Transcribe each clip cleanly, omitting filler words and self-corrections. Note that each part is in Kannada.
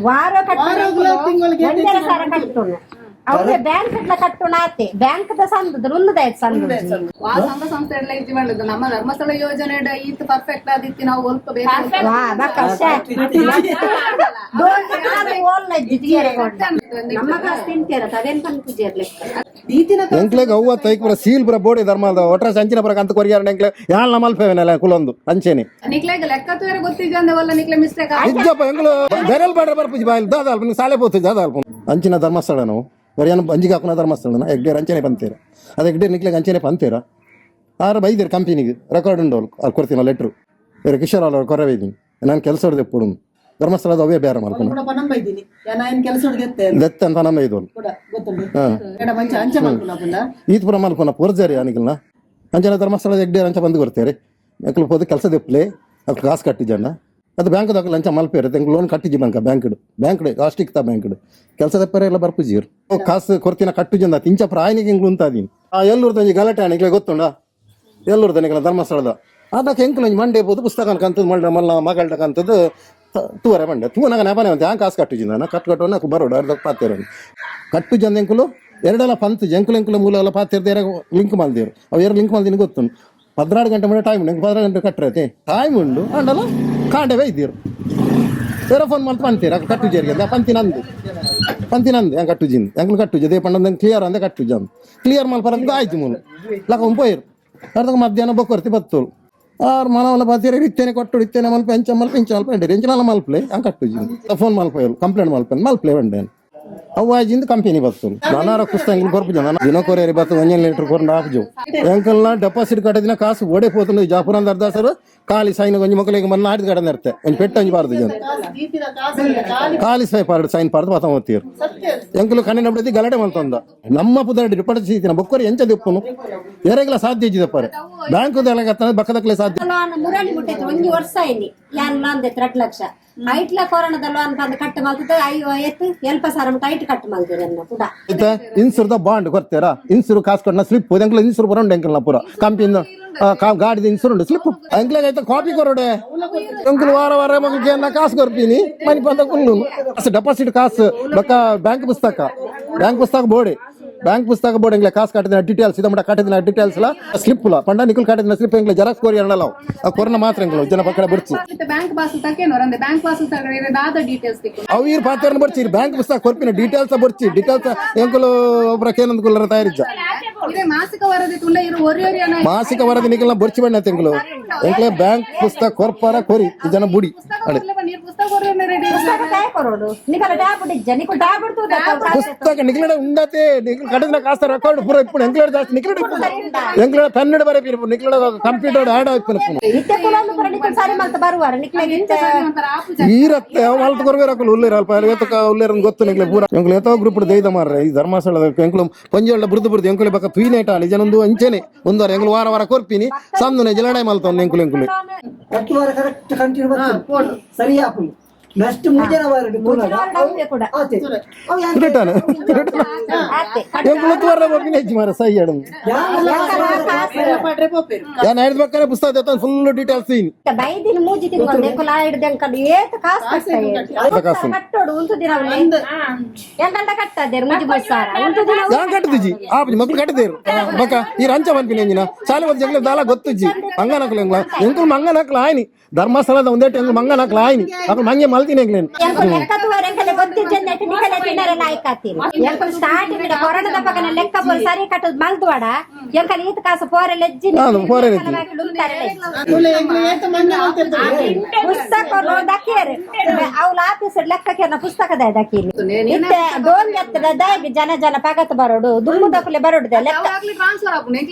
ವಾರ ಕಟ್ಟುನು ಅವ್ರೆ ಬ್ಯಾಂಕ್ ಕಟ್ಟುನಾತೆ ಬ್ಯಾಂಕ್ ಸಂದ ಉಲ್ಲದಾಯ್ತು ಸಂದ ಸಂಘ ಸಂಸ್ಥೆ ಎಲ್ಲ ಇದು ಮಾಡುದು ನಮ್ಮ ಧರ್ಮಸ್ಥಳ ಯೋಜನೆ ಇದು ಪರ್ಫೆಕ್ಟ್ ಆದಿತ್ತು ನಾವು ಸ್ವಲ್ಪ ಸೀಲ್ ಪುರ ಬೋಡಿ ಧರ್ಮದ ಒಟ್ರ ಸಂಚಿನ ಪರ ಕಂತ ಕೊರಿಯಾರ ನೆಂಕ್ಲೆ ಯಾಲ್ ನಮಲ್ಪೇವೆನಲ್ಲ ಕುಲೊಂದು ಅಂಚೆನೆ ನಿಕ್ಲೆಗೆ ಲೆಕ್ಕ ತೋರೆ ಗೊತ್ತಿದ್ದಂದವಲ್ಲ ನಿಕ್ಲೆ ಮಿಸ್ಟೇಕ್ ಇಜ್ಜಪ್ಪ ಎಂಗ್ಲು ಬೆರಲ್ ಬಾಡ್ರ ಬರ್ಪುಜಿ ಬಾಯಿಲ್ ದಾದಾಲ್ಪ ನೀವು ಸಾಲೆ ಪೋತು ದಾದಾಲ್ಪ ಅಂಚಿನ ಧರ್ಮಸ್ಥಳ ನಾವು ಒರಿಯನ್ ಅಂಜಿಗೆ ಹಾಕೋಣ ಧರ್ಮಸ್ಥಳನ ಎಗ್ಡೇರ್ ಅಂಚನೆ ಬಂತೀರ ಅದು ಎಗ್ಡೇರ್ ನಿಕ್ಲೆಗೆ ಅಂಚನೆ ಬಂತೀರ ಆರು ಬೈದಿರು ಕಂಪನಿಗೆ ರೆಕಾರ್ಡ್ ಉಂಡು ಅವ್ರು ಕೊಡ್ತೀನ ಲೆಟ್ರು ಬೇರೆ ಕಿಶೋರ್ ಅವ್ರು ಕೊರವೈದೀನಿ ನಾನು ಕೆಲಸ ಹೊಡೆದು ಎప్పుడు ಧರ್ಮಸ್ಥಳದ ಅವೇ ಬೇರೆ ಮಾಡ್ಕೊಂಡು ದೆತ್ತ ಅಂತ ನಮ್ಮ ಇದು ಈತ ಪುರ ಮಲ್ಪನ ಪೂರ್ಜಾರಿ ಅನಿಕಲ್ನ ಅಂಚನ ಧರ್ಮಸ್ಥಳದ ಎಗ್ಡೇರ್ ಅಂಚ ಬಂದು ಕೊಡ್ತೇವೆ ಎಕ್ಲು ಹೋದ ಕೆಲಸ ದೆಪ್ಪಲೆ ಅಕ್ಲು ಕಾಸು ಕಟ್ಟಿಜಣ್ಣ ಅದು ಬ್ಯಾಂಕ್ ದಾಖಲೆ ಲಂಚ ಮಲ್ಪೇರು ತೆಂಗ್ ಲೋನ್ ಕಟ್ಟಿಜಿ ಬ್ಯಾಂಕ್ ಲಾಸ್ಟಿಕ್ ತಾ ಬ್ಯಾಂಕ್ ಕೆಲಸ ದಪ್ಪರೆ ಎಲ್ಲ ಬರ್ಪುಜಿರು ಕಾಸು ಕೊರ್ತಿನ ಕಟ್ಟುಜಂದ ತಿಂಚ ಪ್ರಾಯನಿಗೆ ಹಿಂಗ್ ಉಂತಾದೀನಿ ಎಲ್ಲೂರ್ ತಂಜಿ ಗಲಾಟೆ ಅನಿಕ್ಲೆ ಗೊತ್ತುಂಡ ಎಲ್ಲೂರ್ ತನಿಕಲ ಧರ್ಮಸ್ಥಳದ ಅದಕ್ಕೆ ಎಂಕ್ಲು ಮಂಡೆ ಬೋದು ಪುಸ್ತಕ ಕಂತದ್ದು ಮಲ್ಲ ಮಗಳ್ಟ ಕಂತದ್ದು ತೂವರೆ ಮಂಡೆ ತೂನಾಗ ನೆಪನೆ ಅಂತ ಹ್ಯಾಂಗ ಕಾಸು ಕಟ್ಟುಜಿಂದ ಕಟ್ಕಟ್ಟೋನ ಬರೋಡು ಅರ್ಧ ಪಾತೇರ ಕಟ್ಟುಜಂದ ಎಂಕುಲು ಎರಡೆಲ್ಲ ಪಂತ್ ಎಂಕುಲು ಮೂಲ ಎಲ್ಲ ಪಾತಿರ್ದೇರ ಲಿಂಕ್ ಮಲ್ದೇರು ಅವು ಎರಡು ಲಿಂಕ್ ಮಲ್ದಿನ ಗೊತ್ತುಂಡು 16 ಗಂಟೆ ಮುಂದೆ ಟೈಮ್ ಉಂಟು 16 ಗಂಟೆ ಕಟ್ಟರೈತೆ ಟೈಮ್ ಉಂಡು ಅಂಡಲ್ಲ ಕಾಂಡವೇ ಇದ್ದೀರು ಬೇರೆ ಫೋನ್ ಮಾಡ್ತಾ ಪಂತೀರ ಕಟ್ಟುಜೇರಿಗೆ ಅಂತ ಪಂತಿನಂದು ಹೆಂಗೆ ಕಟ್ಟುಜಿಂದು ಹೆಂಗೆ ಕಟ್ಟುಜಿ ಅದೇ ಪಂಡ ಕ್ಲಿಯರ್ ಅಂದೆ ಕಟ್ಟುಜ ಅಂತ ಕ್ಲಿಯರ್ ಮಲ್ಪರಂದು ಆಯ್ತು ಮೂಲ ಲಕ ಉಂಪೋಯ್ರು ಅರ್ಧಕ ಮಧ್ಯಾಹ್ನ ಬೊಕ್ಕರ್ತಿ ಬತ್ತೋಳು ಆರು ಮನವಲ್ಲ ಬಾತಿರ ಇತ್ತೇನೆ ಕೊಟ್ಟು ಇತ್ತೇನೆ ಮಲ್ಪ ಎಂಚ ಮಲ್ಪ ಎಂಟು ಎಂಚಿನಲ್ಲ ಮಲ್ಪಲೆ ಹಂಗೆ ಕಟ್ಟುಜಿ ಫೋನ್ ಮಲ್ಪೋಯ್ರು ಕಂಪ್ಲೇಂಟ್ ಮಲ್ಪಲೆ ಬಂಡೇನು ಅವು ಆಜಿಂದ ಕಂಪನಿ ಬರ್ತದೆ ನಾನಾರ ಪುಸ್ತಕ ಕೊರ್ಪುಜ ನಾನು ದಿನಕೊರೇರಿ ಬತ್ತು 1 ಲೀಟರ್ ಕೊರಂಡು ಹಾಪುಜು ಎಂಕಲ್ನ ಡೆಪಾಸಿಟ್ ಕಟ್ಟದಿನ ಕಾಸು ಓಡೆ ಪೋತು ಜಾಪುರಂದ ಅರ್ಧ ಸರ್ ಖಾಲಿ ಸೈನ್ ಒಂಜಿ ಮಕ್ಕಳಿಗೆ ಮನ್ನ ಆಡಿದ ಕಡೆ ಇರ್ತೆ ಒಂದು ಪೆಟ್ಟು ಒಂಜಿ ಬಾರ್ದು ಜನ ಖಾಲಿ ಸೈನ್ ಪಾರ್ದು ಪತ ಓದ್ತೀರು ಎಂಕಲು ಕಣ್ಣಿನ ಬಿಡದಿ ಗಲಾಟೆ ಮಲ್ತಂದ ನಮ್ಮ ಪುದ ಡಿಪಾರ್ಟ್ ಸೀತಿನ ಬೊಕ್ಕರಿ ಎಂಚ ದಿಪ್ಪನು ಯಾರೆಲ್ಲ ಸಾಧ್ಯ ಇದ್ದಿದ್ದಪ್ಪಾರೆ ಬ್ಯಾಂಕ್ ಬಕ್ಕದಕ್ಲೆ ಸಾಧ್ಯ ಒಂದು ವರ್ಷ ಇಲ್ಲಿ ಯಾರು 2 ಲಕ್ಷ ಐಟ್ಲ ಕೊರೋನಾದಲ್ಲ ಅಂತ ಕಟ್ಟು ಮಾಡ್ತಿದ್ದೆ ಅಯ್ಯೋ ಎತ್ತು ಎಲ್ಪ ಸಾರ ಐಟ್ ಕಟ್ಟು ಮಾಡ್ತೀರಿ ಅನ್ನ ಕೂಡ ಇನ್ಸೂರ್ದ ಬಾಂಡ್ ಕೊಡ್ತೀರಾ ಇನ್ಸೂರ್ ಕಾಸು ಕೊಟ್ಟ ಸ್ಲಿಪ್ ಎಂಕ್ಲ ಇನ್ಸೂರ್ ಬರೋಂಡು ಎಂಕಲ್ನ ಪೂರ ಕಂಪನಿ ಗಾಡಿದ ಇನ್ಸೂರ್ ಉಂಟು ಸ್ಲಿಪ್ ಎಂಕ್ಲಾಗೈತೆ ಕಾಪಿ ಕೊರೋಡೆ ಎಂಕಲ್ ವಾರ ಮಗಗೆ ಕಾಸು ಕೊಡ್ತೀನಿ ಮನಿ ಬಂದ ಕುಲ್ಲು ಡೆಪಾಸಿಟ್ ಕಾಸು ಬಕ್ಕ ಬ್ಯಾಂಕ್ ಪುಸ್ತಕ ಬೋರ್ಡ್ ಎಂಗ್ಲೆ ಕಾಸು ಕಟ್ಟಿದ ಡೀಟೇಲ್ಸ್ ಇದಮ್ಮ ಕಟ್ಟಿದ ಡೀಟೇಲ್ಸ್ ಸ್ಲಿಪ್ ಪಂಡ ನಿಕಲ್ ಕಟ್ಟಿದ ಸ್ಲಿಪ್ ಎಂಗ್ಲೆ ಜೆರಾಕ್ಸ್ ಕೋರಿ ಅಲ್ಲ ಆ ಕೊರೋನಾ ಮಾತ್ರ ಎಂಗ್ಲು ಜನ ಪಕ್ಕಡೆ ಬಿಡ್ಸಿ ಅವ್ರು ಪಾತ್ರ ಬರ್ಚಿ ಬ್ಯಾಂಕ್ ಪುಸ್ತಕ ಕೊರ್ಪಿನ ಡೀಟೇಲ್ಸ್ ಬರ್ಚಿ ಡೀಟೇಲ್ಸ್ ಎಂಕಲು ಒಬ್ಬರ ಕೇನಂದ್ಕುಲ್ಲರ ತಯಾರಿಜ್ಜ ಮಾಸಿಕ ವರದಿ ನಿಕಲ್ನ ಬರ್ಚಿ ಬಣ್ಣ ತೆಂಗ್ಲು ಎಂಕ್ಲೆ ಬ್ಯಾಂಕ್ ಪುಸ್ತಕ ಕೊರ್ಪಾರ ಕೊರಿ ಈ ಜನ ಬುಡಿ ಅಡೆ ಪುಸ್ತಕ ನಿಕಲಡ ಉಂಡತೆ ನಿಕಲ್ ಕಡಿದ ಕಾಸ್ತ ರೆಕಾರ್ಡ್ ಪೂರ ಇಪ್ಪು ಎಂಕ್ಲೆಡ ಜಾಸ್ತಿ ಎಂಕ್ಲೆಡ ಪೆನ್ನೆಡ ಬರೆಪಿರು ನಿಕಲೆಡ ಕಂಪ್ಯೂಟರ್ ಆಡ್ ಆಯ್ತು ಈರತ್ತೆ ಮಲ್ತ ಕೊರ್ಬೇರಕಲು ಉಲ್ಲೇರ ಅಲ್ಪ ಎತ್ತಕ ಉಲ್ಲೇರ ಗೊತ್ತು ನಿಕ್ಲೆ ಪೂರ ಎಂಕ್ಲು ಎತ್ತೋ ಗ್ರೂಪ್ ದೈದ ಮಾರ್ರೆ ಈ ಧರ್ಮಸ್ಥಳದ ಎಂಕ್ಲು ಪಂಜೆಳ್ಳ ಬುರ್ದು ಎಂಕ್ಲೆ ಬಕ್ಕ ಪೀನೇಟ ಅಲ್ಲಿ ಜನೊಂದು ಅಂಚೆನೆ ಒಂದವಾರ ಎಂಕ್ಲು ವಾರ ಕೊರ್ಪಿನಿ ಸಂದುನೆ ಜಲಡೈ ಮಲ್ತವ್ನು ಎಂಕ್ಲು ಕರೆಕ್ಟ್ ಕಂಟಿನ್ಯೂ ಬರ್ತದೆ ಸರಿ ಹಾಕು ನೆಕ್ಸ್ಟ್ ಮುಂಜಾನೆ ವಾರ ರಿಟರ್ನ್ ಎಂಕ್ಲು ತೋರ ಬಪ್ಪಿನ ಹೆಚ್ಚು ಮಾರ ಸೈ ಹೇಳು ಯಾನ್ ಹೇಳಿದ ಬಕ್ಕನೆ ಪುಸ್ತಕ ದೇತ ಫುಲ್ ಡೀಟೇಲ್ಸ್ ಸೀನ್ ಬೈದಿನ ಮೂಜಿ ತಿಂಗಳು ಎಂಕಲ ಹಿಡಿದಂಕ ಏತ ಕಾಸು ಕಟ್ಟೋಡು ಉಂಟು ದಿನ ಎಂಕಲ್ದ ಕಟ್ಟದೆ ಮೂಜಿ ಬಸ್ಸಾರ ಉಂಟು ದಿನ ಯಾನ್ ಕಟ್ಟದಿಜಿ ಆಪಿ ಮಕ್ಕಳು ಕಟ್ಟದೇರು ಬಕ್ಕ ಈ ರಂಚ ಬಂಪಿನ ಎಂಜಿನ ಶಾಲೆ ಓದಿ ಜಂಗ್ಲ ದಾಲ ಗೊತ್ತುಜಿ ಮಂಗನಕ್ಲ ಎಂಕಲ್ ಮಂಗನಕ್ಲ ಆಯ್ನಿ ಧರ್ಮಸ್ಥಳದ ಒಂದೇ ಎಂಕಲ್ ಮಂಗನಕ್ಲ ಆಯ್ನಿ ಅಕ್ಲು ಮಂಗೆ ಮಲ್ತಿನ ಎಂಕ್ಲೇನು ಕೊರೋನಾದ ಪಕ್ಕನ ಲೆಕ್ಕ ಸರಿ ಕಟ್ಟೋದು ಮಲ್ತುವಾಡ ಎಂಕಲ್ ಈತ ಕಾಸು ಪೋರೆಲ್ಲ ಪುಸ್ತಕ ದಕ್ಕೇರು ಅವ್ಲ ಆಫೀಸ್ ಲೆಕ್ಕಕ್ಕೆ ಪುಸ್ತಕದ ದಕ್ಕೀನಿ ಡೋನ್ ಎತ್ತದ ಜನ ಪಗತ್ ಬರೋಡು ದುಮ್ಮು ದಕ್ಕಲೆ ಬರೋಡು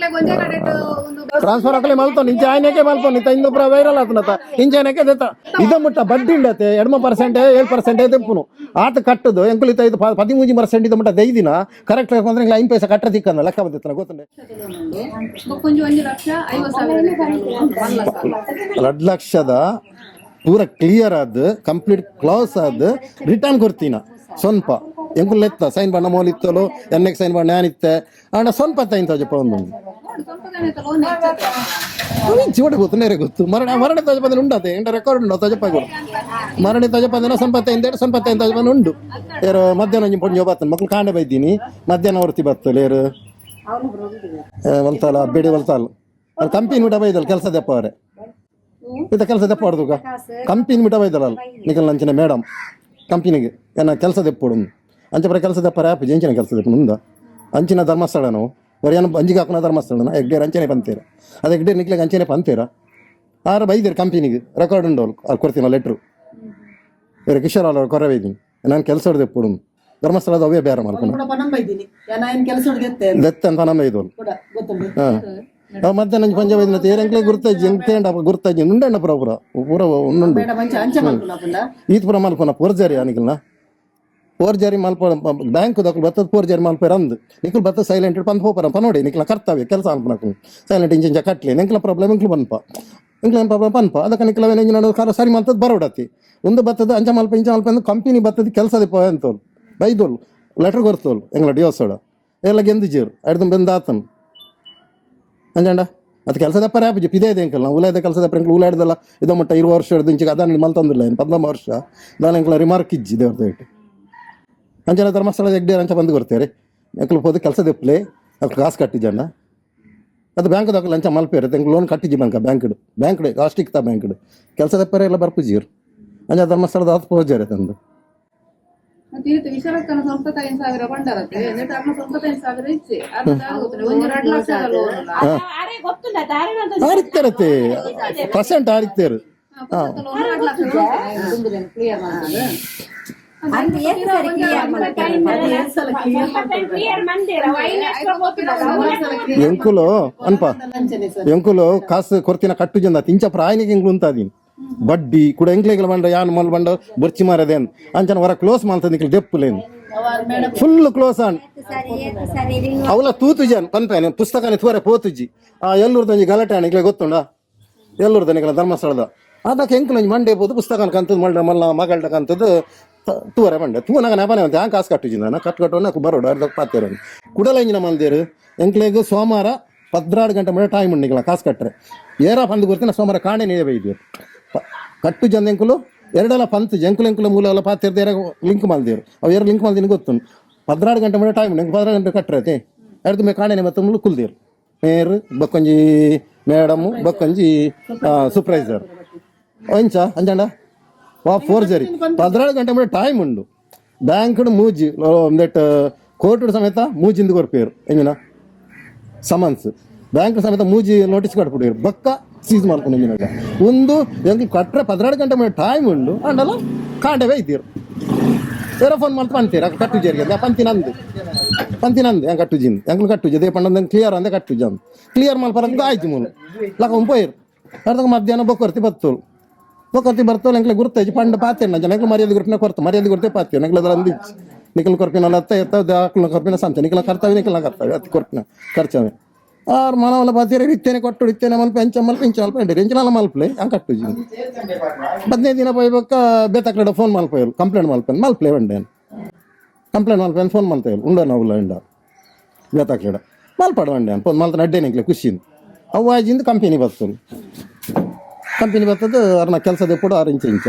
ಟ್ರಾನ್ಸ್ಫರ್ ಹಾಕಲಿ ಮಲ್ತೋ ನಿಂಚ ಆಯ್ನಕ್ಕೆ ಮಲ್ಪೋ ನಿಂತ ಇನ್ನೊಬ್ಬರ ವೈರಲ್ ಆತನತ ಇಂಚನಕ್ಕೆ ದೇತ ಇದ ಮುಟ್ಟ ಬಡ್ಡಿ ಉಂಡತೆ 2% 7% ತೆಪ್ಪುನು ಆತ ಕಟ್ಟದು ಎಂಕುಲ್ ಇತ್ತ 13% ಇದ ಮುಟ್ಟ ದೈದಿನ ಕರೆಕ್ಟ್ ಅಂದ್ರೆ 5 ಪೈಸೆ ಕಟ್ಟ ತಿಕ್ಕನ ಲೆಕ್ಕ ಬಂದಿತ್ತನ ಗೊತ್ತುಂಡೆ 2 ಲಕ್ಷದ ಪೂರ ಕ್ಲಿಯರ್ ಆದ ಕಂಪ್ಲೀಟ್ ಕ್ಲೋಸ್ ಆದ ರಿಟರ್ನ್ ಕೊಡ್ತೀನ ಸ್ವಲ್ಪ ಎಂಕುಲ್ ಎತ್ತ ಸೈನ್ ಬಣ್ಣ ಮೋಲ್ ಇತ್ತಲು ಎನ್ನೆಕ್ ಸೈನ್ ಬಣ್ಣ ಏನಿತ್ತೆ ಅಣ್ಣ ಸ್ವಲ್ಪ ತೈನ್ ತೋಜಪ್ಪ ಒಂದು ಚೂಡಿ ಗೊತ್ತು ನೇರೆ ಗೊತ್ತು ಮರಣ ತಜಪಂದ ಉಂಡತೆ ಎಂಟ ರೆಕಾರ್ಡ್ ಉಂಡು ತಜಪಾಗಳು ಮರಣ ತಜಪಂದನ ಸಂಪತ್ತೈದು ತಜಪಂದ ಉಂಡು ಏರು ಮಧ್ಯಾಹ್ನ ಪೊಂಜ ಬತ್ತನು ಮಕ್ಳು ಕಾಂಡೆ ಬೈದ್ದೀನಿ ಮಧ್ಯಾಹ್ನ ಹೊರ್ತಿ ಬತ್ತಲ್ಲ ಏರು ಹೊಲ್ತಾಲ ಬೇಡಿ ಹೊಲ್ತಾಲ ಅದು ಕಂಪನಿ ಬಿಟ್ಟ ಬೈದಲ್ಲ ಕೆಲಸ ದೆಪ್ಪ ಅವರೇ ಇತ್ತ ಕೆಲಸ ದೆಪ್ಪ ಹೊಡ್ದುಗ ಕಂಪನಿ ಬಿಟ್ಟ ಬೈದಲ್ಲ ನಿಖಲ್ ನಂಚಿನ ಮೇಡಮ್ ಕಂಪನಿಗೆ ಏನ ಕೆಲಸ ದೆಪ್ಪೊಡು ಅಂಚಪರ ಕೆಲಸ ದೆಪ್ಪರ ಆ್ಯಪ್ ಜಂಚಿನ ಕೆಲಸ ದೆಪ್ಪ ಮುಂದ ಅಂಚಿನ ಧರ್ಮಸ್ಥಳ ನಾವು ಒರಿಯನ ಅಂಜಿಗೆ ಹಾಕೋಣ ಧರ್ಮಸ್ಥಳನ ಎಗ್ಡೇರ್ ಅಂಚನೆ ಪಂತೀರ ಅದು ಎಗ್ಡೇರ್ ನಿಕ್ಲಿಗೆ ಅಂಚನೆ ಪಂತೀರ ಆರು ಬೈದಿರು ಕಂಪನಿಗೆ ರೆಕಾರ್ಡ್ ಉಂಡು ಅವ್ರು ಕೊಡ್ತೀನಿ ಲೆಟ್ರು ಬೇರೆ ಕಿಶೋರ್ ಅವ್ರು ಕೊರೆ ಬೈದೀನಿ ನಾನು ಕೆಲಸ ಹೊಡೆದು ಎಪ್ಪುಡು ಧರ್ಮಸ್ಥಳದ ಅವೇ ಬೇರೆ ಮಾಡ್ಕೊಂಡು ದೆತ್ತೆ ಅಂತ ನಮ್ಮ ಇದು ಹಾಂ ಮಧ್ಯಾಹ್ನ ಪಂಜ ಬೈದಿನ ಏರಂಕ್ಲೆ ಗುರ್ತಜ್ಜಿ ಎಂಟೇಂಡ ಗುರ್ತಜ್ಜಿ ಉಂಡಣ್ಣ ಪೂರ ಉಂಡು ಈತ ಪುರ ಮಲ್ಪನ ಪೋರ್ಜಾರಿ ಅನಿಕಲ್ನ ಪೋರ್ಜಾರಿ ಮಲ್ಪ ಬ್ಯಾಂಕ್ ದಕ್ಕಲು ಬತ್ತದ ಪೋರ್ಜಾರಿ ಮಲ್ಪೇರ ಅಂದ್ ನಿಖಲ್ ಬತ್ತ ಸೈಲೆಂಟ್ ಪಂದ್ ಹೋಪರ ನೋಡಿ ನಿಖಲ ಕರ್ತವ್ಯ ಕೆಲಸ ಅನ್ಪನಕು ಸೈಲೆಂಟ್ ಇಂಜಿಂಜ ಕಟ್ಲಿ ನಿಂಕ್ಲ ಪ್ರಾಬ್ಲಮ್ ಇಂಕ್ಲು ಪನ್ಪ ಪ್ರಾಬ್ಲಮ್ ಪನ್ಪ ಅದಕ್ಕೆ ನಿಖಲವೇನು ಇಂಜಿನ್ ಕಾಲ ಸರಿ ಮಲ್ತದ್ದು ಬರೋಡತಿ ಒಂದು ಬತ್ತದ ಅಂಚ ಮಲ್ಪ ಇಂಚ ಮಲ್ಪ ಅಂದ್ರೆ ಕಂಪನಿ ಬತ್ತದ ಕೆಲಸದ ಪೋ ಅಂತೋಳು ಬೈದೋಳು ಲೆಟ್ರ್ ಕೊರ್ತೋಳು ಎಂಗ್ಲ ಡಿಯೋಸೋಡ ಎಲ್ಲ ಗೆಂದಿಜೀರು ಅಡ್ದು ಬೆಂದಾತನು ಅಂಜಂಡ ಅದು ಕೆಲಸದ ಪರ ಆಪಿ ಇದೇ ಇದೆ ಅಂಕಲ್ ನಾವು ಉಲಾಯ್ದ ಕೆಲಸದ ಪರ ಉಲಾಡ್ದಲ್ಲ ಇದೋ ಮಟ್ಟ 20 ವರ್ಷ ಹಿಡಿದು ಇಂಚಿಗೆ ಅದನ್ನು ಮಲ್ತಂದಿಲ್ಲ ಏನು 19 ವರ್ಷ ನಾನು ಎಂಕ್ಲ ರಿಮಾರ್ಕ್ ಇಜ್ಜಿ ದೇವ್ರ ದಯವಿಟ್ಟು ಅಂಚನ ಧರ್ಮಸ್ಥಳದ ಎಗ್ಡೇರ್ ಅಂಚ ಬಂದು ಕೊಡ್ತೇವೆ ಎಂಕ್ಲು ಹೋದ ಕೆಲಸದ ಪ್ಲೇ ಅದಕ್ಕೆ ಕಾಸು ಕಟ್ಟಿಜಣ್ಣ ಅದು ಬ್ಯಾಂಕ್ ದಾಖಲೆ ಅಂಚ ಮಲ್ಪೇರು ಎಂಕ್ಲು ಲೋನ್ ಕಟ್ಟಿಜಿ ಬ್ಯಾಂಕ್ ಲಾಸ್ಟಿಕ್ ತಾ ಬ್ಯಾಂಕ್ ಕೆಲಸದ ಪರ ಎಲ್ಲ ಬರ್ಪುಜೀರು ಅಂಚ ಧರ್ಮಸ್ಥಳದ 10 ಪೋಜಾರೆ ತಂದು ವಿಶಾಲಕ್ಕನ 95,000 ಬಂಡಾರತ್ತೆ ನೆಟ್ ಅಮ್ಮ 95,000 ಇಚ್ಚೆ ಅದು ಆಗುತ್ತೆ 2 ಲಕ್ಷ ಲೋನ್ ಆರಿತ್ತರತ್ತೆ ಪರ್ಸೆಂಟ್ ಆರಿತ್ತೇರು ಕ್ಲಿಯರ್ ಮಾಡ್ತದೆ ಎಂಕುಲು ಅನ್ಪ ಎಂಕುಲು ಕಾಸು ಕೊರ್ತಿನ ಕಟ್ಟು ಜನ ತಿಂಚ ಪ್ರಾಯನಿಗೆ ಎಂಕ್ಲು ಉಂತಾದೀನಿ ಬಡ್ಡಿ ಕೂಡ ಎಂಕ್ಲೆಗಳು ಬಂಡ ಯಾನ್ ಮಲ್ ಬಂಡ ಬರ್ಚಿ ಮಾರದೇನು ಅಂಚನ ಹೊರ ಕ್ಲೋಸ್ ಮಾಡ್ತದೆ ನಿಕ್ಲು ಡೆಪ್ಪುಲೇನು ಫುಲ್ ಕ್ಲೋಸ್ ಆನ್ ಅವಲ ತೂತು ಜನ್ ಪನ್ಪೇನೆ ಪುಸ್ತಕನೇ ತೋರೆ ಪೋತುಜಿ ಎಲ್ಲೂರ್ದಂಜಿ ಗಲಾಟೆ ನಿಕ್ಲೆ ಗೊತ್ತುಂಡ ಎಲ್ಲೂರ್ದ ನಿಕ್ಲ ಧರ್ಮಸ್ಥಳದ ಅದಕ್ಕೆ ಎಂಕ್ಲು ಮಂಡೆ ಬೋದು ಪುಸ್ತಕ ಕಂತದ್ದು ಮಲ್ಡ ಮಲ್ಲ ಮಗಳ್ಡ ಕಂತದ್ದು ತೂವರೆ ಬಂಡೆ ತೂನಾಗ ನೆಪನೆ ಅಂತ ಹ್ಯಾಂಗೆ ಕಾಸು ಕಟ್ಟಿದ್ದೀನಿ ನಾನು ಕಟ್ಟು ಬರೋಡು ಅರ್ಧ ಪಾತೇರ ಕುಡಲ ಇಂಜಿನ ಮಲ್ದೇರು ಎಂಕ್ಲೆಗೂ ಸೋಮವಾರ 12 ಗಂಟೆ ಮೇಲೆ ಟೈಮ್ ಉಂಡಿಗಳ ಕಾಸು ಕಟ್ಟರೆ ಏರ ಪಂದು ಗೊತ್ತಿನ ಸೋಮವಾರ ಕಾಣೆ ನೀವೇ ಬೈದೇರು ಕಟ್ಟು ಜನ ಎಂಕುಲು ಎರಡೆಲ್ಲ ಪಂತ್ ಎಂಕುಲು ಮೂಲ ಎಲ್ಲ ಪಾತಿರ್ದು ಲಿಂಕ್ ಮಲ್ದೇರು ಅವು ಎರಡು ಲಿಂಕ್ ಮಲ್ದಿನ ಗೊತ್ತು 12 ಗಂಟೆ ಮೇಲೆ ಟೈಮ್ ಉಂಡು 12 ಗಂಟೆ ಕಟ್ಟರೆ ಎರಡು ಮೇ ಕಾಣೆ ಮತ್ತೆ ಮುಳ್ಳು ಕುಲ್ದೇರು ಮೇರು ಬಕ್ಕೊಂಜಿ ಮೇಡಮು ಬಕ್ಕೊಂಜಿ ಸೂಪರ್ವೈಸರ್ ಅಂಚ ಅಂಜಂಡ ಫೋರ್ಜರಿ 12 ಗಂಟೆ ಮೇಲೆ ಟೈಮ್ ಉಂಡು ಬ್ಯಾಂಕ್ ಮೂಜಿ ಒಂದೆಟ್ ಕೋರ್ಟ್ ಸಮೇತ ಮೂಜಿಂದು ಕೊರ್ಪೇರು ಎಂಜಿನ ಸಮನ್ಸ್ ಬ್ಯಾಂಕ್ ಸಮೇತ ಮೂಜಿ ನೋಟಿಸ್ ಕೊಟ್ಬಿಟ್ಟಿರು ಬಕ್ಕ ಸೀಸ್ ಮಾಡ್ಕೊಂಡು ಎಂಜಿನಾಗ ಒಂದು ಎಂಗೆ ಕಟ್ರೆ 12 ಗಂಟೆ ಮೇಲೆ ಟೈಮ್ ಉಂಡು ಅಂಡಲ್ಲ ಕಾಂಡೆ ಬೈತೀರು ಬೇರೆ ಫೋನ್ ಮಾಡ್ತಾ ಪಂತೀರ ಕಟ್ಟುಜರಿಗೆ ಪಂತಿನಂದು ಹೆಂಗೆ ಕಟ್ಟುಜಿಂದು ಎಂಗ್ಲು ಕಟ್ಟುಜಿ ಅದೇ ಪಂಡ ಕ್ಲಿಯರ್ ಅಂದೆ ಕಟ್ಟುಜ ಅಂತ ಕ್ಲಿಯರ್ ಮಾಡ್ಬಾರಂತ ಆಯ್ತು ಮೂಲ ಲಕ ಉಂಪೋಯ್ರು ಅರ್ಧಕ್ಕೆ ಮಧ್ಯಾಹ್ನ ಬೊಕ್ಕರ್ತಿ ಬತ್ತೋಳು ಬರ್ತೋಳು ಎಂಕ್ಲೆ ಗುರ್ತೈಜಿ ಪಂಡ ಪಾತೇನ ಜನ ಎಂಕ್ಲು ಮರ್ಯಾದೆ ಗುರುಪಿನ ಕೊರ್ತ ಮರ್ಯಾದೆ ಗುರ್ತೇ ಪಾತೇವೆ ಎಂಕ್ಲದ್ರ ಅಂದಿಚ್ಚಿ ನಿಖಲ್ ಕೊರ್ಪಿನ ದಾಖಲು ಕೊರ್ಪಿನ ಸಂತೆ ನಿಖಲ ಕರ್ತವ್ಯ ಅತಿ ಕೊರ್ಪಿನ ಖರ್ಚವೆ ಆರು ಮನವಲ್ಲ ಪಾತೀರ ಇತ್ತೇನೆ ಕೊಟ್ಟು ಇತ್ತೇನೆ ಮಲ್ಪ ಇಂಚ ಮಲ್ಪ ಎಂಚಿನಲ್ಲ ಮಲ್ಪಲೆ ಹಂಗೆ ಕಟ್ಟುಜಿ 15 ದಿನ ಪೋಯ್ಬೇಕ ಬೇತಕ್ಲಡ ಫೋನ್ ಮಲ್ಪೋಯಲು ಕಂಪ್ಲೇಂಟ್ ಮಲ್ಪಲೆ ಬಂಡೇನು ಕಂಪ್ಲೇಂಟ್ ಮಲ್ಪೇನು ಫೋನ್ ಮಲ್ತೇವೆ ಉಂಡ ನಾವು ಇಂಡ ಬೇತಕ್ಲಡ ಮಲ್ಪಡ ಬಂಡೇನು ಫೋನ್ ಮಲ್ತ ನಡ್ಡೇನಿಕ್ಲೆ ಖುಷಿಯಿಂದ ಅವು ಆಜಿಂದ ಕಂಪನಿ ಬರ್ತದೆ ಅವ್ರನ್ನ ಕೆಲಸದ ಕೂಡ 6 ಇಂಚ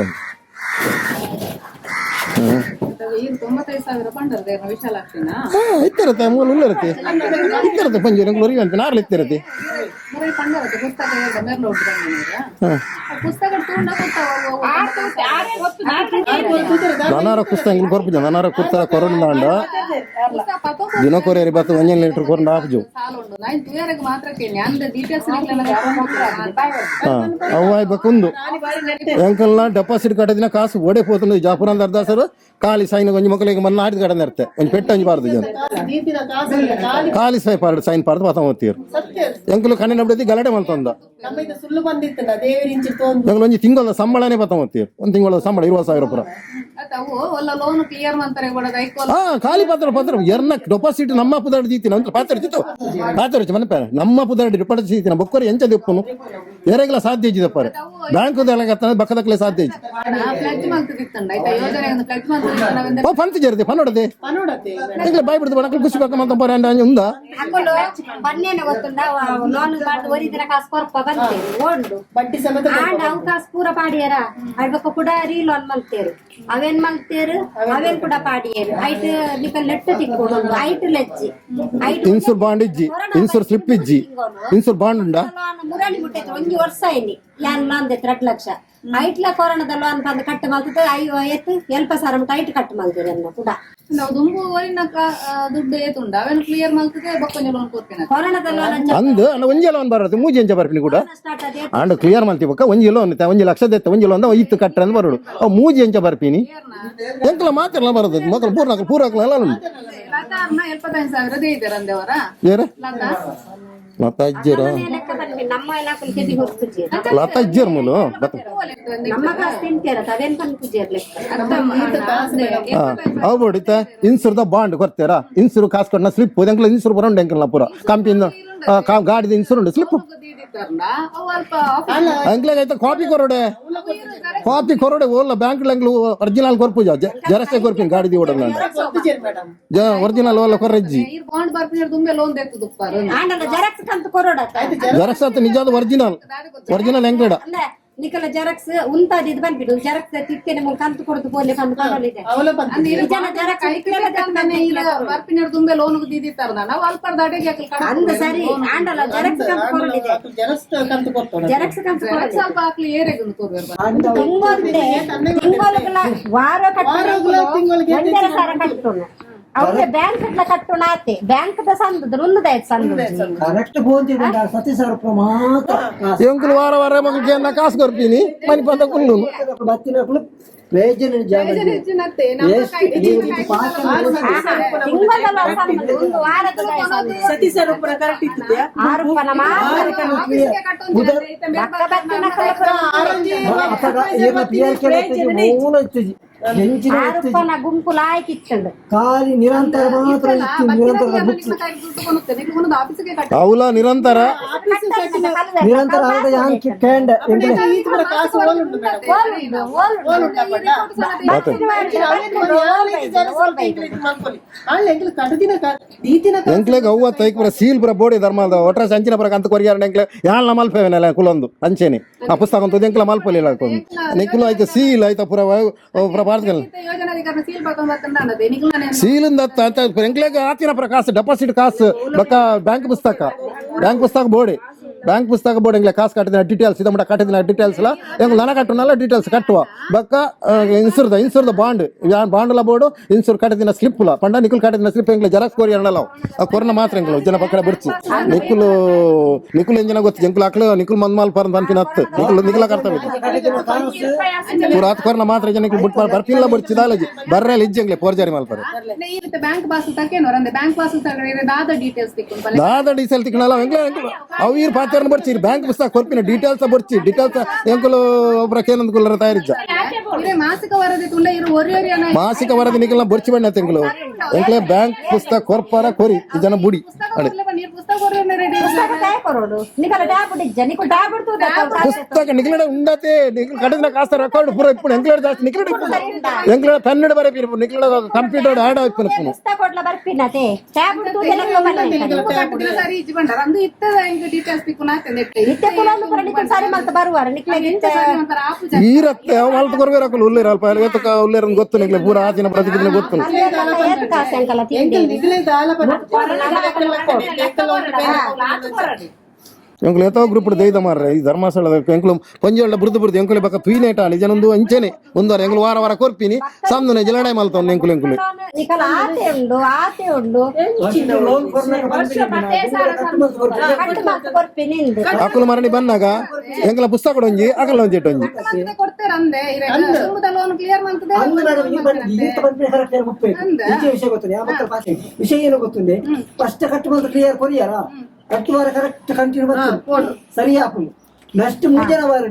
ಇತ್ತಿರತ್ತೆ ಮೂಲ ಇಲ್ಲರತ್ತೆ ಇತ್ತಿರತ್ತೆ ಪಂಜೂರ ಉರಿವಂತೆ ನಾರ್ಲು ಇತ್ತಿರತ್ತೆ ನಾನಾರ ಪುಸ್ತಕ ಕೊರ್ಪುಜ ನಾನಾರ ಕುರ್ತಾರ ಕೊರೊಂದ ಅಂಡ ದಿನ ಕೊರಿಯರಿ ಬತ್ತು 1 ಲೀಟರ್ ಕೊರಂಡ ಆಪುಜು ಅವು ಆಯ್ಬೇಕುಂದು ಎಂಕಲ್ನ ಡೆಪಾಸಿಟ್ ಕಟ್ಟದಿನ ಕಾಸು ಓಡೆ ಪೋತುಂಡು ಜಾಪುರ ಅಂತ ಅರ್ಧಾಸರು ಖಾಲಿ ಸೈನ್ ಒಂಜಿ ಮಕ್ಕಳಿಗೆ ಮನ್ನ ಆಡಿದ ಕಡೆ ಇರ್ತೆ ಒಂದು ಪೆಟ್ಟು ಅಂಜಬಾರ್ದು ಜನ ಖಾಲಿ ಸೈನ್ ಪಾರ್ದು ಪತ ಓದ್ತೀರು ಎಂಕಲು ಕಣ್ಣಿನ ಬಿಡತಿ ಗಲಾಟೆ ಮಲ್ತಂದ ಎಂಕಲು ಒಂಜಿ ತಿಂಗಳ ಸಂಬಳನೇ ಪತ ಓದ್ತೀರು ಒಂದು ತಿಂಗಳ ಸಂಬಳ 20,000 ರೂಪಾಯಿ ಖಾಲಿ ಪಾತ್ರ ಎರ್ನ ಡೆಪಾಸಿಟ್ ನಮ್ಮ ಪುದಾಡಿ ದೀತಿನ ಅಂತ ಪಾತ್ರ ಮನಪೆ ನಮ್ಮ ಪುದಾಡಿ ಡೆಪಾಸಿಟ್ ದೀತಿನ ಬೊಕ್ಕರು ಎಂಚ ದೆಪ್ಪನು ಏರೆಗ್ಲ ಸಾಧ್ಯ ಇದ್ದಿದ್ದಪ್ಪ ಬ್ಯಾಂಕ್ ಬಕ್ಕದಕ್ಲೆ ಸಾಧ್ಯ ಇದ್ದು ಫ್ಲಡ್ ಮಾಡ್ತಿತ್ತಂಡ ಆಯ್ತಾ ಯೋಜನೆ ಒಂದು ಫ್ಲಡ್ ಮಾಡ್ತಿದ್ದ ಪಂತ್ ಜರ್ದೆ ಪನ್ನೋಡದೆ ಈಗ ಬಾಯ್ ಬಿಡ್ದು ಬಣಕಲ್ ಖುಷಿ ಬೇಕಂತ ಪರ ಉಂದ ಅಕ್ಕಲು ಬನ್ನೇನ ಗೊತ್ತುಂಡ ಲೋನ್ ಮಾಡಿ ಒರಿದಿನ ಕಾಸು ಕೊರ್ಪ ಬಂತೇರು ಓಂಡು ಬಡ್ಡಿ ಸಮೇತ ಆಂಡ ಅವಕಾಶ ಪೂರ ಪಾಡಿಯರ ಅಡ್ಬಕ್ಕ ಕೂಡ ರೀ ಲೋನ್ ಮಲ್ತೇರು ಅವೇನ್ ಮಲ್ತೇರು ಅವೇನ್ ಕೂಡ ಪಾಡಿಯರು ಐಟ್ ನಿಕಲ್ ನೆಟ್ಟು ತಿಕ್ಕೋಡು ಐಟ್ ಲೆಜ್ಜಿ ಐಟ್ ಇನ್ಸೂರ್ ಬಾಂಡ್ ಇಜ್ಜಿ ಇನ್ಸೂರ್ ಸ್ಲಿಪ್ ಇಜ್ಜಿ ಇನ್ಸೂರ್ ಬಾಂಡ್ ಉಂಡ ಮುರಾಣಿ ಮುಟ್ಟೈತೆ 1 ವರ್ಷ ಏನಿ ಯಾನ್ ನಂದೆ 2 ಲಕ್ಷ ಐಟ್ಲ ಕೊರೋನಾದ ಲೋನ್ ಬಂದು ಕಟ್ ಮಾಡ್ತದೆ ಎತ್ತು ಎಲ್ಪ ಸಾರ ಮುಟ್ಟ ಐಟ್ ಕಟ್ ಮಾಡ್ತೇವೆ ಅನ್ನ ಕೂಡ ನಾವು ದುಂಬು ಓರಿನಕ ದುಡ್ಡು ಏತುಂಡ ಅವೇನು ಕ್ಲಿಯರ್ ಮಾಡ್ತದೆ ಬಕ್ಕೊಂಜ ಲೋನ್ ಕೊಡ್ತೇನೆ ಕೊರೋನಾದ ಲೋನ್ ಅಂದ್ ಒಂಜಿ ಲೋನ್ ಬರುತ್ತೆ ಮೂಜಿ ಅಂಚ ಬರ್ಪಿನಿ ಕೂಡ ಸ್ಟಾರ್ಟ್ ಅದೇ ಆಂಡ್ ಕ್ಲಿಯರ್ ಮಾಡ್ತೀವಿ ಬಕ್ಕ ಒಂಜಿ ಲೋನ್ 1 ಲಕ್ಷ ದೆತ್ತ ಒಂಜಿ ಲೋನ್ ಇತ್ತು ಕಟ್ಟ್ರ ಅಂತ ಬರೋಡು ಅವು ಮೂಜಿ ಅಂಚ ಬರ್ಪಿನಿ ಎಂಕಲ ಮಾತ್ರ ಬರೋದು ಮಕ್ಕಳು ಪೂರ್ಣಕಲ್ ಎಲ್ಲ ಉಂಟು ಲತಾರ್ನ 75,000 ದೇಯಿದ್ದಾರೆ ಅಂದೇವರ ಏರ ಲತಾ ಲತಾ ಇಜ್ಜೇರ ಲೆಕ್ಕ ಬಂದ್ವಿ ನಮ್ಮ ಇಲಾಖೆ ಕೆದಿ ಹೊರತುಜಿ ಲತಾ ಇಜ್ಜೇರ್ ಮೂಲು ನಮ್ಮ ಕಾಸು ತಿಂತೀರ ಅದೇನ್ ಬಂದು ಪೂಜೆರ್ ಲೆಕ್ಕ ಅವು ಬಿಡಿತ ಇನ್ಸೂರ್ದ ಬಾಂಡ್ ಕೊಡ್ತೀರಾ ಇನ್ಸೂರ್ ಕಾಸು ಕೊಟ್ಟ ಸ್ಲಿಪ್ ಎಂಕ್ಲ ಇನ್ಸೂರ್ ಬರೋಂಡು ಎಂಕಲ್ನ ಪೂರ ಕಂಪನಿಯಿಂದ ಗಾಡಿದ ಇನ್ಸೂರ್ ಉಂಟು ಸ್ಲಿಪ್ ಎಂಕ್ಲಾಗೈತೆ ಕಾಪಿ ಕೊರೋಡೆ ಓಲ್ಲ ಬ್ಯಾಂಕ್ ಒರಿಜಿನಲ್ ಕೊರ್ಪುಜ ಜರಸ್ತೆ ಕೊರ್ಪಿನ ಗಾಡಿದಿ ಓಡಲ್ಲ ಒರಿಜಿನಲ್ ಓಲ್ಲ ಕೊರ್ರಜ್ಜಿ ಬಾಂಡ್ ಬರ್ಪಿನ ತುಂಬೆ ಲೋನ್ ದೇತುದುಪ್ಪಾರು ಆಂಡಲ ಜೆರಾಕ್ಸ್ ಕಂತು ಕೊರೋಡ ಜೆರಾಕ್ಸ್ ಅಂತ ನಿಜಾದ ಒರಿಜಿನಲ್ ಎಂಗ್ಲೇಡ ಅಂದ್ರೆ ನಿಕಲ ಜೆರಾಕ್ಸ್ ಉಂತಾದ ಇದು ಬಂದ್ಬಿಡು ಜೆರಾಕ್ಸ್ ತಿಕ್ಕನೆ ಮುಂದೆ ಕಂತು ಕೊಡದು ಬೋಲೆ ಕಂತು ಕೊಡಲಿದೆ ಜನ ಜೆರಾಕ್ಸ್ ಬರ್ಪಿನ ತುಂಬೆ ಲೋನ್ ದಿದಿತ್ತಾರ ನಾವು ಅಲ್ಪ ದಾಟಿಗೆ ಅಂದ ಸರಿ ಆಂಡಲ ಜೆರಾಕ್ಸ್ ಕಂತು ಕೊಡಲಿದೆ ಜೆರಾಕ್ಸ್ ಕಂತು ಕೊಡಲಿದೆ ಸ್ವಲ್ಪ ಹಾಕ್ಲಿ ಏರೆಗೊಂದು ಕೊಡ್ಬೇಕು ತಿಂಗಳ ವಾರ ಕಟ್ಟೋಣ ಸಾರ ಕಟ್ಟೋಣ ಅವ್ರಿಗೆ ಬ್ಯಾಂಕ್ ಕಟ್ಟೋಣ ಆತೆ ಬ್ಯಾಂಕ್ ಸಂದ ಸಂದ ಕರೆಕ್ಟ್ ಬೋಂದಿದೆ ಸತಿ ಸಾವಿರ ಮಾತ್ರ ಎಂಕುಲು ವಾರ ಮಗಕ್ಕೆ ಕಾಸು ಕೊರ್ಪಿನಿ ಮನಿ ಪಂದ ಕುಲ್ಲು ಬತ್ತಿನ ವೇಜನ ಜಾಗ ಒಂದು ವಾರದ ಸತಿ ಸಾವಿರ ಕರೆಕ್ಟ್ ಇತ್ತು 6 ರೂಪಾಯಿ ಗುಂಪು ಲಾಯ್ಕಿತ್ತಂಡು ಖಾಲಿ ನಿರಂತರ ಮಾತ್ರ ಅವಲ ನಿರಂತರ ನಿರಂತರ ಕ್ಯಾಂಡ್ ಎಂಕ್ಲೆಗ್ ಅವ್ವ ತೈಕ್ಪುರ ಸೀಲ್ ಪುರ ಬೋಡಿ ಧರ್ಮದ ಒಟ್ರ ಸಂಚಿನ ಪುರ ಕಂತ ಕೊರಿಯಾರ ಎಂಕ್ಲೆ ಯಾಳ್ನ ಮಲ್ಪೇವೆನಲ್ಲ ಕುಲೊಂದು ಅಂಚೆನಿ ಆ ಪುಸ್ತಕ ಅಂತ ಎಂಕ್ಲ ಮಲ್ಪಲಿಲ್ಲ ನಿಕ್ಲು ಆಯ್ತು ಸೀಲ್ ಆಯ್ತಾ ಪುರ ಭಾರತದಲ್ಲಿ ಸೀಲಿಂದ ಎಂಕ್ಲೆಗ್ ಆತಿನ ಪುರ ಕಾಸು ಡೆಪಾಸಿಟ್ ಕಾಸು ಬಕ್ಕ ಬ್ಯಾಂಕ್ ಪುಸ್ತಕ ಬೋರ್ಡ್ ಎಂಗ್ಲೆ ಕಾಸು ಕಟ್ಟಿದ ಡೀಟೇಲ್ಸ್ ಇದ ಕಟ್ಟಿದ ಡೀಟೇಲ್ಸ್ ಎಲ್ಲ ಎಂಗ್ ನನ ಕಟ್ಟುನಲ್ಲ ಡೀಟೇಲ್ಸ್ ಕಟ್ಟುವ ಬಕ್ಕ ಇನ್ಸೂರ್ದ ಬಾಂಡ್ ಬಾಂಡ್ಲ ಬೋರ್ಡು ಇನ್ಸೂರ್ ಕಟ್ಟಿದಿನ ಸ್ಲಿಪ್ ಪಂಡ ನಿಕುಲ್ ಕಟ್ಟಿದಿನ ಸ್ಲಿಪ್ ಎಂಗ್ಲೆ ಜೆರಾಕ್ಸ್ ಕೋರಿ ಅಣ್ಣಲ್ಲ ಆ ಕೊರೋನಾ ಮಾತ್ರ ಎಂಗ್ಲು ಜನ ಪಕ್ಕಡ ಬಿಡ್ಸಿ ನಿಕುಲ್ ಎಂಜನ ಗೊತ್ತು ಎಂಕುಲ್ ಹಾಕ್ಲು ನಿಕುಲ್ ಮಂದ್ಮಾಲ್ ಪರ್ ಅನ್ಪಿನ ಹತ್ತು ನಿಕುಲ ಕರ್ತವೆ ಪೂರಾತ್ ಕೊರೋನಾ ಮಾತ್ರ ಜನ ಬಿಟ್ಟು ಬರ್ಪಿಲ್ಲ ಬಿಡ್ಸಿದಾಲಜಿ ಬರ್ರೆಲ್ಲ ಇಜ್ಜಂಗ್ಲೆ ಪೋರ್ಜಾರಿ ಮಾಲ್ಪರೆ ಬ್ಯಾಂಕ್ ಪಾಸ್ ತಕೇನೋರಂದೆ ಬ್ಯಾಂಕ್ ಪಾಸ್ ದಾದ ಡೀಟೇಲ್ಸ್ ತಿಕ್ಕಣಲ್ಲ ಎಂಗ್ಲೆ ಅವ್ರು ಪಾತ್ರ ಬರ್ಚಿ ಬ್ಯಾಂಕ್ ಪುಸ್ತಕ ಕೊರ್ಪಿನ ಡೀಟೇಲ್ಸ್ ಬರ್ಚಿ ಡೀಟೇಲ್ಸ್ ಎಂಕುಲು ಒಬ್ಬರ ಕೇನಂದ್ಕುಲ್ಲರ ತಯಾರಿಜ್ಜ ಮಾಸಿಕ ವರದಿ ನಿಕಲ್ನ ಬರ್ಚಿ ಬಣ್ಣ ತೆಂಕಲು ಎಂಕ್ಲೆ ಬ್ಯಾಂಕ್ ಪುಸ್ತಕ ಕೊರ್ಪಾರ ಕೊರಿ ಈ ಜನ ಬುಡಿ ಅಡೆ ಪುಸ್ತಕ ನಿಕಲಡ ಉಂಡತೆ ನಿಕಲ್ ಕಡಿನ ಕಾಸ್ತ ರೆಕಾರ್ಡ್ ಪೂರ ಇಪ್ಪು ಎಂಕ್ಲೆಡ ಜಾಸ್ತಿ ನಿಕಲಡ ಎಂಕ್ಲೆಡ ಪೆನ್ನಡ ಬರಪಿ ನಿಕಲಡ ಕಂಪ್ಯೂಟರ್ ಆಡ್ ಆಯ್ತು ಪುಸ್ತಕ ಕೊಡ್ಲ ಬರ್ಪಿನತೆ ಟ್ಯಾಬ್ ಬಿಡ್ತು ಸರಿ ಇಜ್ಜಿ ಬಂಡಾರ ಅಂದು ಇತ್ತದ ಇಂದು ಡೀಟೇಲ್ಸ್ ತಿಕ್ಕುನ ಇತ್ತೆ ಕುಲೊಂದು ಪುರ ನಿಕಲ್ ಸಾರಿ ಮಲ್ತ ಬರುವಾರ ನಿಕ್ಲೆಗೆ ಈರತ್ತೆ ಅವ ಮಲ್ತ ಕೊರ್ಬೇರಕಲ್ ಉಲ್ಲೇರ ಅಲ್ಪ ಎತ್ತಕ ಉಲ್ಲೇರ ಗೊತ್ತು ನಿಕ್ಲೆ ಪೂರ ಆಚಿನ ಪ್ರತಿದಿನ ಗೊತ್ತು ಎಂಕ್ಲು ಎತ್ತೋ ಗ್ರೂಪ್ ದೈದ ಮಾರ್ರೆ ಈ ಧರ್ಮಸ್ಥಳದ ಎಂಕ್ಲು ಪಂಜೋಳ ಬುರ್ದು ಎಂಕುಲೆ ಬಕ್ಕ ಪೀನೇಟ ನಿಜನೊಂದು ಅಂಚೆನೆ ಒಂದವಾರ ಎಂಕ್ಲು ವಾರ ಕೊರ್ಪಿನಿ ಸಾಮ್ದುನೆ ಜಲಡಾಯಿ ಮಲ್ತವ್ನು ಎಂಕುಲು ಅಕ್ಕಲು ಮರಣಿ ಬಂದಾಗ ಎಂಕ್ಲ ಪುಸ್ತಕ ಕೊಡೊಂಜಿ ಅಕಲ್ ಒಂಜಿ ಇಟ್ಟೊಂಜಿ ವಿಷಯ ಏನು ಗೊತ್ತುಂಡೆ ಫಸ್ಟ್ ಕಟ್ಟು ಬಂದು ಕ್ಲಿಯರ್ ಕೊರಿಯಾರ ಕಟ್ಟು ವಾರ ಕರೆಕ್ಟ್ ಕಂಟಿನ್ಯೂ ಬರ್ತದೆ ಸರಿ ಹಾಕುದು ನೆಕ್ಸ್ಟ್ 3 ಜನ ವಾರ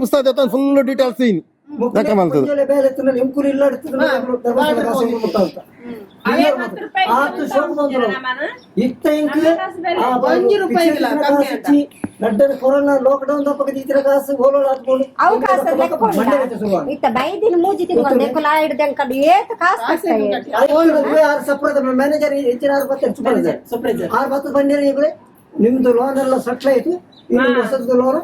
ಪುಸ್ತಕ ಫುಲ್ ಡೀಟೇಲ್ಸ್ ಲೆಕ್ಕ ಮಾಡ್ತದೆ ಬೇರೆ ಎತ್ತಿನ ಎಂಕುಲು ಇಲ್ಲ ಧರ್ಮಸ್ಥಳ ಕಾಸು ಮುಟ್ಟಾಂತ ಆತು ಶೋಕ ಬಂದ್ರು ಇತ್ತ ಎಂಕು ನಡ್ಡದ ಕೊರೋನಾ ಲಾಕ್ಡೌನ್ ತಪ್ಪಕ ಇತರ ಕಾಸು ಗೋಲೋಳ ಹಾಕೊಂಡು ಅವಕಾಶ ಇತ್ತ ಬೈದಿನ ಮೂಜಿ ತಿಂಗಳು ನೆಕ್ಕಲ ಹಿಡ್ದಂಕಡು ಏತ ಕಾಸು ಆರು ಸಪ್ರದ ಮ್ಯಾನೇಜರ್ ಹೆಚ್ಚಿನ 6 ಬರ್ತಾರೆ 6 ಬತ್ತು ಬಂದಿರ ಈಗಲೇ ನಿಮ್ದು ಲೋನ್ ಎಲ್ಲ ಸೆಟ್ಲ್ ಆಯ್ತು ಇನ್ನು ಹೊಸದು ಲೋನ್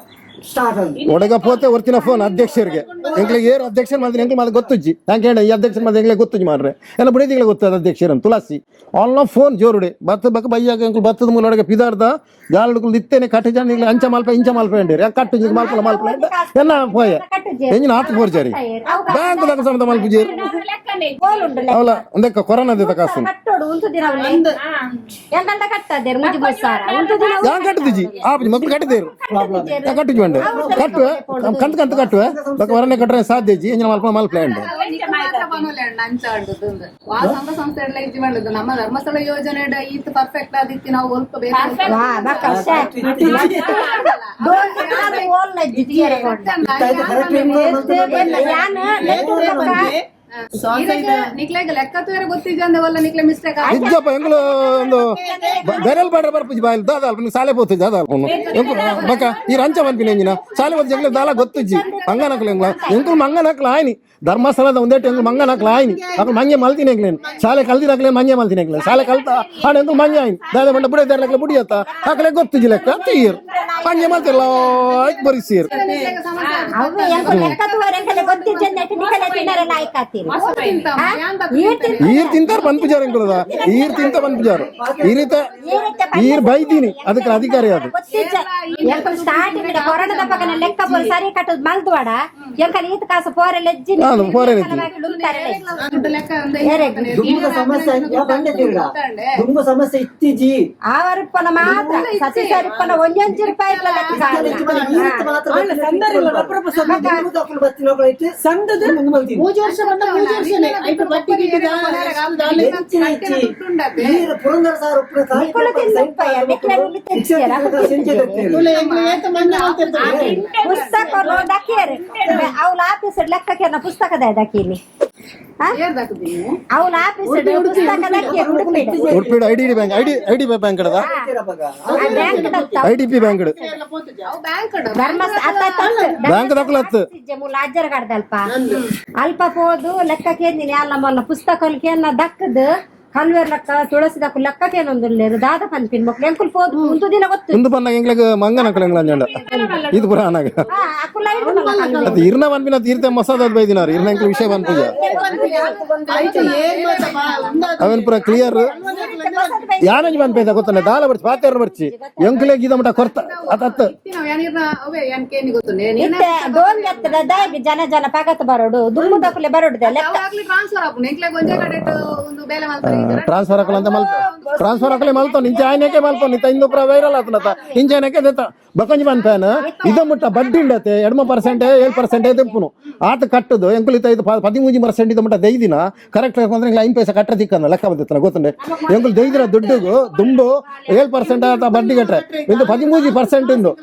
ಸ್ಟಾರ್ಟ್ ಆಗಿದೆ ಒಡಗಪೋತೆ ಹೊರ್ತಿನ ಫೋನ್ ಅಧ್ಯಕ್ಷರಿಗೆ ಎಂಕ್ಲಿಗೆ ಏರು ಅಧ್ಯಕ್ಷರು ಮಾಡಿದ್ರೆ ಎಂಕ್ಲಿ ಮಾತು ಗೊತ್ತುಜ್ಜಿ ನಂಗೆ ಹೇಳಿ ಈ ಅಧ್ಯಕ್ಷರು ಮಾಡಿದ್ರೆ ಎಂಕ್ಲಿಗೆ ಗೊತ್ತುಜ್ಜಿ ಮಾಡ್ರೆ ಎಲ್ಲ ಬಿಡಿದಿಗ್ಲೆ ಗೊತ್ತದ ಅಧ್ಯಕ್ಷರನ್ನು ತುಳಸಿ ಆಲ್ ಫೋನ್ ಜೋರುಡೆ ಬತ್ತ ಬಕ್ಕ ಬೈಯಾಗ ಎಂಕ್ಲು ಬತ್ತದ ಮೂಲೊಳಗೆ ಪಿದಾರ್ದ ಗಾಲುಗಳು ನಿತ್ತೇನೆ ಕಟ್ಟಿ ಜನ ನಿಗ್ಲೆ ಅಂಚ ಮಾಲ್ಪ ಇಂಚ ಮಾಲ್ಪ ಎಂಡಿರಿ ಯಾಕೆ ಕಟ್ಟು ಮಾಲ್ಪ ಎನ್ನ ಪೋಯ ಎಂಜಿನ ಆತು ಪೋರ್ಜಾರಿ ಬ್ಯಾಂಕ್ ದಾಗ ಸಮದ ಮಾಲ್ಪ ಜೇರು ಅವಲ ಒಂದಕ್ಕ ಕೊರೋನಾದ ಕಾಸು ಯಾಕೆ ಕಟ್ಟದಿಜಿ ಆಪಿ ಮಕ್ಕಳು ಕಟ್ಟಿದೇರು ಕಟ್ಟಿಜಿ ಬಂಡೆ ಕಟ್ಟುವೆ ಕಂತ ಕಟ್ಟುವೆ ಬಕ್ಕ ಹೊರನೆ ಕಟ್ಟರೆ ಸಾಧ್ಯ ಜಿ ಎಂಜಿನ ಮಾಲ್ಪ ಎಂಡು ನಮ್ಮ ಧರ್ಮಸ್ಥಳ ಯೋಜನೆ ಈತ್ ಪರ್ಫೆಕ್ಟ್ ಆದಿತ್ತು ನಾವು ಸ್ವಲ್ಪ ಬೇರೆ ನಿಕ್ಲೆಗೆ ಲೆಕ್ಕ ಗೊತ್ತಿದ್ದೆ ಅಂದವಲ್ಲ ನಿಕ್ಲೆ ಮಿಸ್ಟೇಕ್ ನಿಜಪ್ಪ ಎಂಗ್ಲು ಒಂದು ಬೆರಲ್ ಬಾಡ್ರೆ ಬರ್ಪುಜಿ ಬಾಯಿಲ್ ದಾದ ಅಲ್ಪ ಸಾಲೆ ಪೋತು ದಾದ ಅಲ್ಪ ಬಕ್ಕ ಈ ರಂಚ ಬಂಪಿನ ಎಂಜಿನ ಸಾಲೆ ಪೋತು ಜಂಗ್ಲೆ ದಾಲ ಗೊತ್ತುಜ್ಜಿ ಮಂಗನಕ್ಲ ಎಂಗ್ಲು ಮಂಗನಕ್ಲ ಆಯ್ನಿ ಧರ್ಮಸ್ಥಳದ ಒಂದೇಟು ಎಂಗ್ಲು ಮಂಗನಕ್ಲ ಆಯ್ನಿ ಅಪ್ಪ ಮಂಗೆ ಮಲ್ತೀನಿ ಎಂಗ್ಲೇನು ಶಾಲೆ ಕಲ್ದಿರಾಕ್ಲೆ ಮಂಗೆ ಮಲ್ತೀನಿ ಎಂಗ್ಲೇನು ಶಾಲೆ ಕಲ್ತ ಆಡ ಎಂಗ್ಲು ಮಂಗೆ ಆಯ್ನಿ ದಾದ ಬಂಡ ಬುಡ ದಾರ್ಲಕ್ಲೆ ಬುಡಿಯತ್ತ ಹಾಕಲೆ ಗೊತ್ತುಜ್ಜಿ ಲೆಕ್ಕ ತೀರ್ ಮಂಗೆ ಮಲ್ತಿಲ್ಲ ಆಯ್ತು ಬರಿಸೀರ್ ಈರ್ ತಿಂತಾರ ಬಂದ್ಪುಜಾರ ಎಂಗ್ಲದ ಈರ್ ತಿಂತ ಬಂದ್ಪುಜಾರ ಈರ್ ಬೈತೀನಿ ಅದಕ್ಕೆ ಅಧಿಕಾರಿ ಅದು ಸ್ಟಾರ್ಟಿಂಗ್ ಕೊರೋನಾದ ಪಕ್ಕನ ಲೆಕ್ಕ ಸರಿ ಕಟ್ಟದ್ ಮಲ್ತವಾಡ ಎಂಕಲ್ ಈತ ಕಾಸು ಪೋರೆಲ್ಲ ಸಮಸ್ಯೆ ಇತ್ತೀಜಿ ಆವರಿಪ್ಪನ ಮಾತ್ರ ಸತಿ ಸರಿಪ್ಪನ ಒಂದೊಂದು ರೂಪಾಯಿ ಪುಸ್ತಕ ಅವ್ಲ ಆಫೀಸ್ ಲೆಕ್ಕಕ್ಕೆ ಪುಸ್ತಕದ ದಕ್ಕೀನಿ ಅವ್ಲ office Udupi ID bank ID bank ಐಡಿಪಿ ಬ್ಯಾಂಕ್ ಬ್ಯಾಂಕ್ ದಾಖಲಾತ್ ಅಜ್ಜರ ಕಡ್ದಲ್ಪ ಅಲ್ಪ ಹೋದು ಲೆಕ್ಕಕ್ಕೆ ಅಲ್ಲ ಮೊನ್ನ ಪುಸ್ತಕಕ್ಕೆ ದಕ್ಕದು ಕಲ್ವೇರ್ ಲೆಕ್ಕ ತುಳಸಿ ದಕ್ಕು ಲೆಕ್ಕಕ್ಕೆ ಏನೊಂದು ದಾದ ಪಂಪಿನ ಮಕ್ಳು ಎಂಕುಲ್ ಹೋದು ಒಂದು ದಿನ ಗೊತ್ತು ಒಂದು ಬನ್ನ ಎಂಗ್ಲಿಗೆ ಮಂಗನ ಅಂಜಂಡ ಇದು ಪುರಾಣಾಗ ಅದು ಇರ್ನ ಬಂಪಿನ ತೀರ್ಥ ಮಸಾದ ಬೈದಿನಾರು ಇರ್ನ ಎಂಕ್ಲು ವಿಷಯ ಬಂಪುಜ ಅವನ್ ಪುರ ಕ್ಲಿಯರ್ ಯಾನಂಜ್ ಬಂಪೇದ ಗೊತ್ತಲ್ಲ ದಾಲ ಬರ್ಚಿ ಪಾತ್ಯಾರ ಬರ್ಚಿ ಎಂಕ್ಲೆ ಗೀದ ಮಟ ಕೊರ್ತ ಅತ್ತ ಜನ ಜನ ಪಾಕತ್ ಬರೋಡು ದುಮ್ಮು ದಕ್ಕಲೆ ಬರೋಡು ಟ್ರಾನ್ಸ್ಫರ್ ಹಾಕಲ್ಲ ಅಂತ ಟ್ರಾನ್ಸ್ಫರ್ ಹಾಕಲೆ ಮಲ್ತ ನಿಂಚೆ ಆಯ್ನಕ್ಕೆ ಮಲ್ತ ನಿಂತ ಇಂದು ಪುರ ವೈರಲ್ ಆತನತ ಇಂಚೆನಕ್ಕೆ ದೆತ್ತ ಬಕಂಜಿ ಬಂದ್ಪೇನ ಇದ ಮುಟ್ಟ ಬಡ್ಡಿ ಉಂಡತೆ 2% 7% ದೆಪ್ಪುನು ಆತ ಕಟ್ಟದು ಎಂಕುಲಿತ ಇದು 13% ಇದ ಮುಟ್ಟ ದೈದಿನ ಕರೆಕ್ಟ್ ಅಂದ್ರೆ 5 ಪೈಸೆ ಕಟ್ಟ ತಿಕ್ಕನ ಲೆಕ್ಕ ಬಂದಿತ್ತನ ಗೊತ್ತಂಡೆ ಎಂಕುಲ್ ದೈದಿನ ದುಡ್ಡುಗು ದುಂಡು 7% ಆತ ಬಡ್ಡಿ ಕಟ್ರೆ ಇದು 13% ಉಂಡು